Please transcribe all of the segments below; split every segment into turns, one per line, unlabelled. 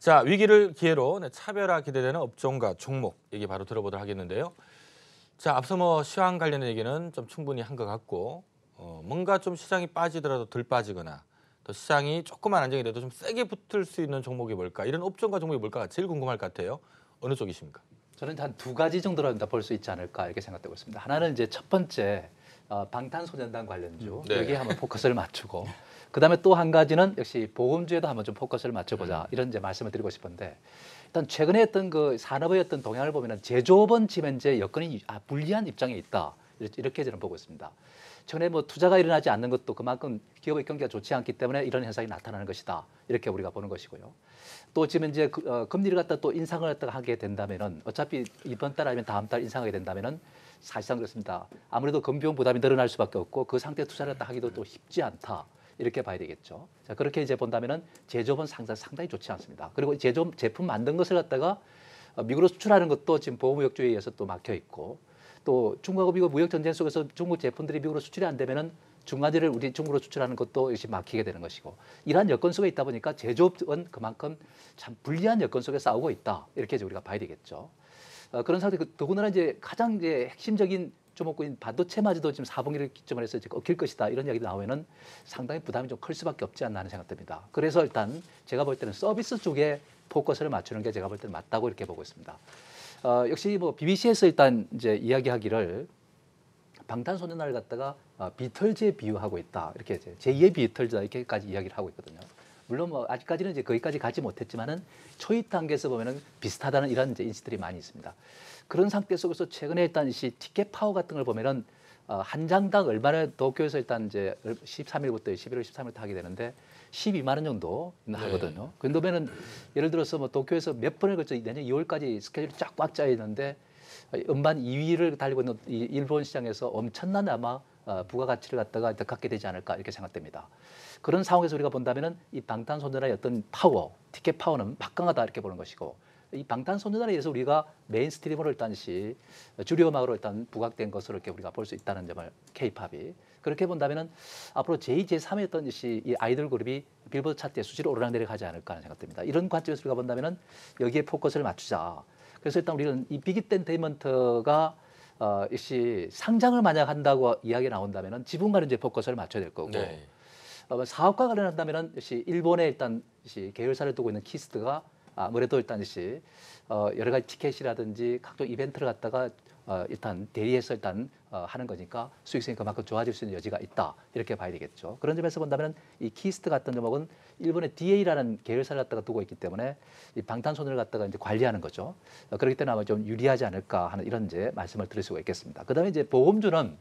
자, 위기를 기회로 차별화 기대되는 업종과 종목 얘기 바로 들어보도록 하겠는데요. 자, 앞서 시황 관련된 얘기는 좀 충분히 한 것 같고 뭔가 좀 시장이 빠지더라도 덜 빠지거나 또 시장이 조금만 안정이 돼도 좀 세게 붙을 수 있는 종목이 뭘까? 이런 업종과 종목이 뭘까가 제일 궁금할 것 같아요. 어느 쪽이십니까?
저는 한 두 가지 정도로 볼 수 있지 않을까 이렇게 생각되고 있습니다. 하나는 이제 첫 번째 방탄소년단 관련주
네.
여기에 한번 포커스를 맞추고 그다음에 또 한 가지는 역시 보험주에도 한번 좀 포커스를 맞춰보자 이런 이제 말씀을 드리고 싶은데 일단 최근에 어떤 그 산업의 어떤 동향을 보면은 제조업은 지금 현재 여건이 불리한 입장에 있다 이렇게 저는 보고 있습니다. 최근에 투자가 일어나지 않는 것도 그만큼 기업의 경기가 좋지 않기 때문에 이런 현상이 나타나는 것이다 이렇게 우리가 보는 것이고요. 또 지금 이제 금리를 갖다 또 인상을 갖다가 하게 된다면은 어차피 이번 달 아니면 다음 달 인상하게 된다면은 사실상 그렇습니다. 아무래도 금비용 부담이 늘어날 수밖에 없고 그 상태 투자를 갖다 하기도 또 쉽지 않다. 이렇게 봐야 되겠죠. 자, 그렇게 이제 본다면은 제조업은 상당히 좋지 않습니다. 그리고 제조업 제품 만든 것을 갖다가 미국으로 수출하는 것도 지금 보호무역주의에 의해서 또 막혀 있고 또 중국하고 미국 무역 전쟁 속에서 중국 제품들이 미국으로 수출이 안 되면은 중간재를 우리 중국으로 수출하는 것도 역시 막히게 되는 것이고 이러한 여건 속에 있다 보니까 제조업은 그만큼 참 불리한 여건 속에 싸우고 있다 이렇게 이제 우리가 봐야 되겠죠. 그런 상태 더군다나 이제 가장 이제 핵심적인 종목인 반도체마저도 지금 4분기를 기점으로 해서 이제 꺾일 것이다 이런 이야기 나오면은 상당히 부담이 좀 클 수밖에 없지 않나 하는 생각됩니다. 그래서 일단 제가 볼 때는 서비스 쪽에 포커스를 맞추는 게 제가 볼 때는 맞다고 이렇게 보고 있습니다. 역시 BBC에서 일단 이제 이야기하기를 방탄소년단을 갖다가 비틀즈에 비유하고 있다 이렇게 제2의 비틀즈다 이렇게까지 이야기를 하고 있거든요. 물론 아직까지는 이제 거기까지 가지 못했지만은 초입 단계에서 보면은 비슷하다는 이런 이제 인식들이 많이 있습니다. 그런 상태 속에서 최근에 일단 티켓 파워 같은 걸 보면은 한 장당 얼마나 도쿄에서 일단 이제 13일부터 11월 13일부터 하게 되는데 12만 원 정도 하거든요. 그러면은 예를 들어서 도쿄에서 몇 번을 걸쳐 내년 2월까지 스케줄이 쫙 꽉 짜여 있는데 음반 2위를 달리고 있는 이 일본 시장에서 엄청난 아마 부가가치를 갖다가 갖게 되지 않을까 이렇게 생각됩니다. 그런 상황에서 우리가 본다면은 이 방탄소년단의 어떤 파워, 티켓 파워는 막강하다 이렇게 보는 것이고 이 방탄소년단에 의해서 우리가 메인스트림으로 일단 주류 음악으로 일단 부각된 것으로 이렇게 우리가 볼 수 있다는 점을 K-팝이 그렇게 본다면은 앞으로 제2, 제3의 어떤 이 아이돌 그룹이 빌보드 차트에 수시로 오르락내리락 하지 않을까 하는 생각됩니다. 이런 관점에서 우리가 본다면은 여기에 포커스를 맞추자. 그래서 일단 우리는 이 빅텐테인먼트가 역시 상장을 만약 한다고 이야기가 나온다면은 지분과는 이제 포커스를 맞춰야 될 거고
네.
사업과 관련한다면은 역시 일본에 일단 계열사를 두고 있는 키스트가 아무래도 일단 여러 가지 티켓이라든지 각종 이벤트를 갖다가 일단 대리해서 일단 하는 거니까 수익성이 그만큼 좋아질 수 있는 여지가 있다 이렇게 봐야 되겠죠. 그런 점에서 본다면 이 키스트 같은 종목은 일본의 DA라는 계열사를 갖다가 두고 있기 때문에 이 방탄소년을 갖다가 이제 관리하는 거죠. 그렇기 때문에 아마 좀 유리하지 않을까 하는 이런 이제 말씀을 드릴 수가 있겠습니다. 그다음에 이제 보험주는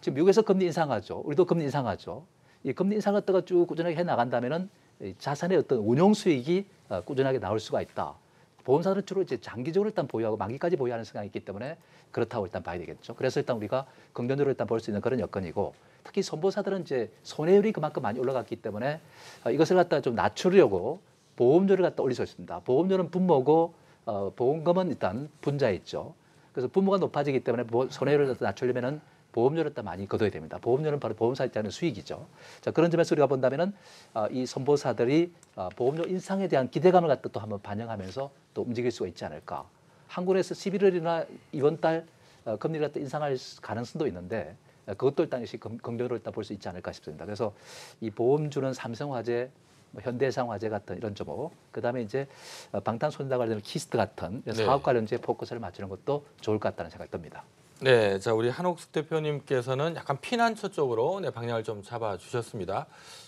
지금 미국에서 금리 인상하죠. 우리도 금리 인상하죠. 이 금리 인상 갖다가 쭉 꾸준하게 해 나간다면은 자산의 어떤 운용 수익이 꾸준하게 나올 수가 있다. 보험사들은 주로 이제 장기적으로 일단 보유하고 만기까지 보유하는 생각이 있기 때문에 그렇다고 일단 봐야 되겠죠. 그래서 일단 우리가 긍정적으로 일단 볼 수 있는 그런 여건이고 특히 선보사들은 이제 손해율이 그만큼 많이 올라갔기 때문에 이것을 갖다가 좀 낮추려고 보험료를 갖다 올릴 수 있습니다. 보험료는 분모고 보험금은 일단 분자에 있죠. 그래서 분모가 높아지기 때문에 손해율을 갖다 낮추려면은 보험료를 또 많이 걷어야 됩니다. 보험료는 바로 보험사 입장에는 수익이죠. 자, 그런 점에서 우리가 본다면은 이 선보사들이 보험료 인상에 대한 기대감을 갖다 또 한번 반영하면서 또 움직일 수가 있지 않을까. 한국에서 11월이나 이번 달 금리를 갖다 인상할 가능성도 있는데 그것도 일단 긍정으로 일단 볼 수 있지 않을까 싶습니다. 그래서 이 보험주는 삼성화재, 현대해상화재 같은 이런 종목, 그다음에 이제 방탄소년단 관련 키스트 같은 사업 관련주에 포커스를 맞추는 것도 좋을 것 같다는 생각이 듭니다.
네, 자 우리 한옥숙 대표님께서는 약간 피난처 쪽으로 방향을 좀 잡아주셨습니다.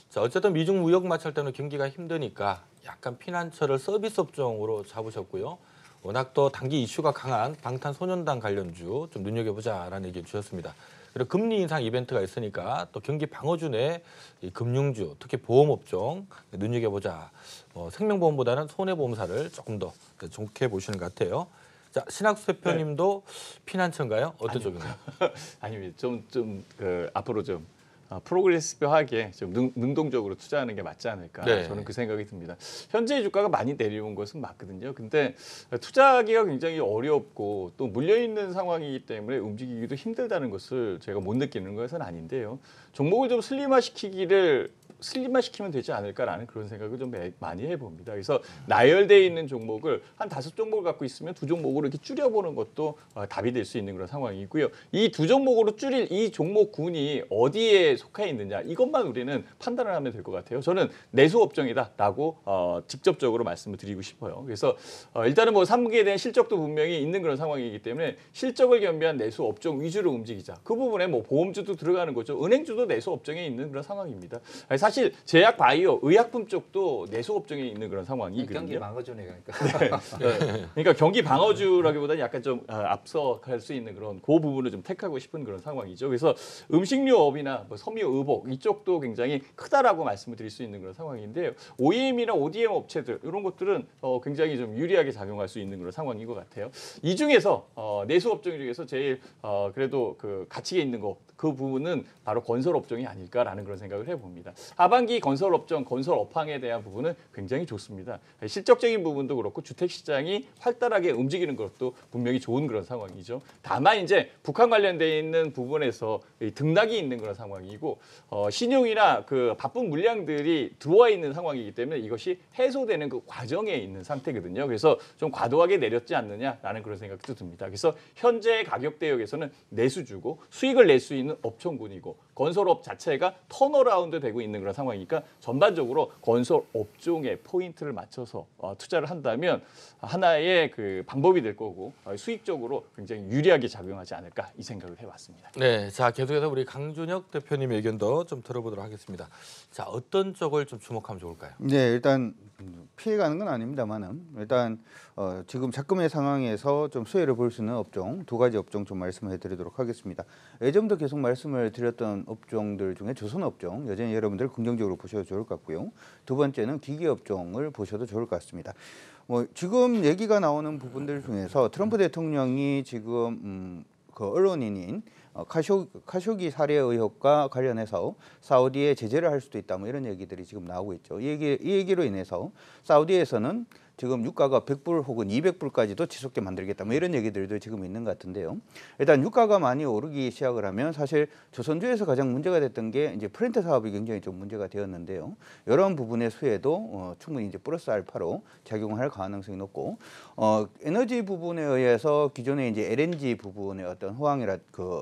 자 어쨌든 미중 무역 마찰 때문에 경기가 힘드니까 약간 피난처를 서비스 업종으로 잡으셨고요. 워낙 또 단기 이슈가 강한 방탄소년단 관련주 좀 눈여겨보자라는 얘기 주셨습니다. 그리고 금리 인상 이벤트가 있으니까 또 경기 방어주 내 금융주, 특히 보험업종 눈여겨보자. 생명보험보다는 손해보험사를 조금 더 좋게 보시는 것 같아요. 자, 신학수 대표님도 피난처인가요? 어떤 쪽인가요?
아닙니다. 좀 앞으로 좀 프로그레시브하게 좀 능동적으로 투자하는 게 맞지 않을까
네.
저는 그 생각이 듭니다. 현재 주가가 많이 내려온 것은 맞거든요. 근데 투자하기가 굉장히 어렵고 또 물려있는 상황이기 때문에 움직이기도 힘들다는 것을 제가 못 느끼는 것은 아닌데요. 종목을 좀 슬림화시키면 되지 않을까라는 그런 생각을 좀 많이 해봅니다. 그래서 나열되어 있는 종목을 한 5종목을 갖고 있으면 2종목으로 이렇게 줄여보는 것도 답이 될 수 있는 그런 상황이고요. 이 2종목으로 줄일 이 종목군이 어디에 속해 있느냐 이것만 우리는 판단을 하면 될 것 같아요. 저는 내수업종이다라고 직접적으로 말씀을 드리고 싶어요. 그래서 일단은 뭐 3분기에 대한 실적도 분명히 있는 그런 상황이기 때문에 실적을 겸비한 내수업종 위주로 움직이자. 그 부분에 뭐 보험주도 들어가는 거죠. 은행주도 내수업종에 있는 그런 상황입니다. 사실 제약 바이오, 의약품 쪽도 내수업종에 있는 그런 상황이거든요.
경기 방어주네 그러니까.
그러니까 경기 방어주라기보다는 약간 좀 앞서갈 수 있는 그런 그 부분을 좀 택하고 싶은 그런 상황이죠. 그래서 음식료업이나 뭐 섬유, 의복 이쪽도 굉장히 크다라고 말씀을 드릴 수 있는 그런 상황인데요. OEM이나 ODM 업체들 이런 것들은 굉장히 좀 유리하게 작용할 수 있는 그런 상황인 것 같아요. 이 중에서 내수업종 중에서 제일 그래도 그 가치가 있는 거 그 부분은 바로 건설업종이 아닐까라는 그런 생각을 해봅니다. 하반기 건설업종, 건설업황에 대한 부분은 굉장히 좋습니다. 실적적인 부분도 그렇고 주택시장이 활달하게 움직이는 것도 분명히 좋은 그런 상황이죠. 다만 이제 북한 관련돼 있는 부분에서 등락이 있는 그런 상황이고 신용이나 그 바쁜 물량들이 들어와 있는 상황이기 때문에 이것이 해소되는 그 과정에 있는 상태거든요. 그래서 좀 과도하게 내렸지 않느냐라는 그런 생각도 듭니다. 그래서 현재 가격 대역에서는 내수주고 수익을 낼 수 있는 업종군이고 건설업 자체가 턴어라운드 되고 있는 그런 상황이니까 전반적으로 건설 업종에 포인트를 맞춰서 투자를 한다면 하나의 그 방법이 될 거고 수익적으로 굉장히 유리하게 작용하지 않을까 이 생각을 해봤습니다.
네, 자 계속해서 우리 강준혁 대표님의 의견도 좀 들어보도록 하겠습니다. 자 어떤 쪽을 좀 주목하면 좋을까요?
네, 일단 피해가는 건 아닙니다만은 일단 지금 작금의 상황에서 좀 수혜를 볼 수 있는 업종 2가지 업종 좀 말씀을 해드리도록 하겠습니다. 예전부터 계속 말씀을 드렸던 업종들 중에 조선업종 여전히 여러분들 긍정적으로 보셔도 좋을 것 같고요. 두 번째는 기계업종을 보셔도 좋을 것 같습니다. 뭐 지금 얘기가 나오는 부분들 중에서 트럼프 대통령이 지금 그 언론인인 카쇼기 살해 의혹과 관련해서 사우디에 제재를 할 수도 있다 뭐 이런 얘기들이 지금 나오고 있죠. 이 얘기로 인해서 사우디에서는 지금 유가가 100불 혹은 200불까지도 지속돼 만들겠다 뭐 이런 얘기들도 지금 있는 것 같은데요. 일단 유가가 많이 오르기 시작을 하면 사실 조선주에서 가장 문제가 됐던 게 이제 프린터 사업이 굉장히 좀 문제가 되었는데요. 이런 부분의 수혜도 충분히 이제 플러스 알파로 작용할 가능성이 높고 에너지 부분에 의해서 기존의 이제 LNG 부분의 어떤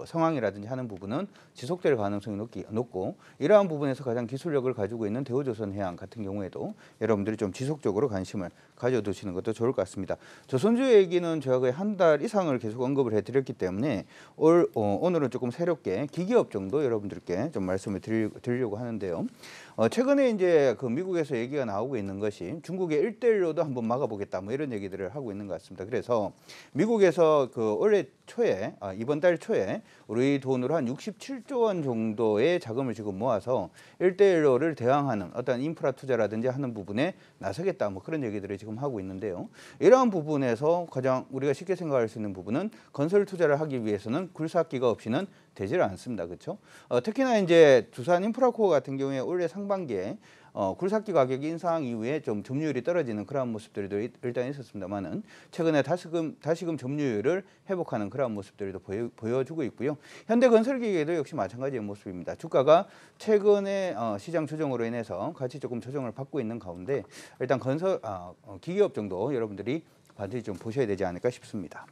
상황이라든지 하는 부분은 지속될 가능성이 높고 이러한 부분에서 가장 기술력을 가지고 있는 대우조선해양 같은 경우에도 여러분들이 좀 지속적으로 관심을 가져두시는 것도 좋을 것 같습니다. 조선주 얘기는 제가 거의 한 달 이상을 계속 언급을 해드렸기 때문에 오늘은 조금 새롭게 기계업종도 여러분들께 좀 말씀을 드리려고 하는데요. 최근에 이제 그 미국에서 얘기가 나오고 있는 것이 중국의 1대1로도 한번 막아보겠다 뭐 이런 얘기들을 하고 있는 것 같습니다. 그래서 미국에서 그 올해 초에 이번 달 초에 우리 돈으로 한 67조 원 정도의 자금을 지금 모아서 1대1로를 대항하는 어떤 인프라 투자라든지 하는 부분에 나서겠다 뭐 그런 얘기들을 지금 하고 있는데요. 이러한 부분에서 가장 우리가 쉽게 생각할 수 있는 부분은 건설 투자를 하기 위해서는 굴삭기가 없이는 되지를 않습니다. 그렇죠? 특히나 이제 두산 인프라코어 같은 경우에 올해 상반기에 굴삭기 가격 인상 이후에 좀 점유율이 떨어지는 그러한 모습들도 일단 있었습니다만은 최근에 다시금 점유율을 회복하는 그러한 모습들도 보여주고 있고요. 현대건설기계도 역시 마찬가지의 모습입니다. 주가가 최근에 시장 조정으로 인해서 같이 조금 조정을 받고 있는 가운데 일단 기계업종도 여러분들이 반드시 좀 보셔야 되지 않을까 싶습니다.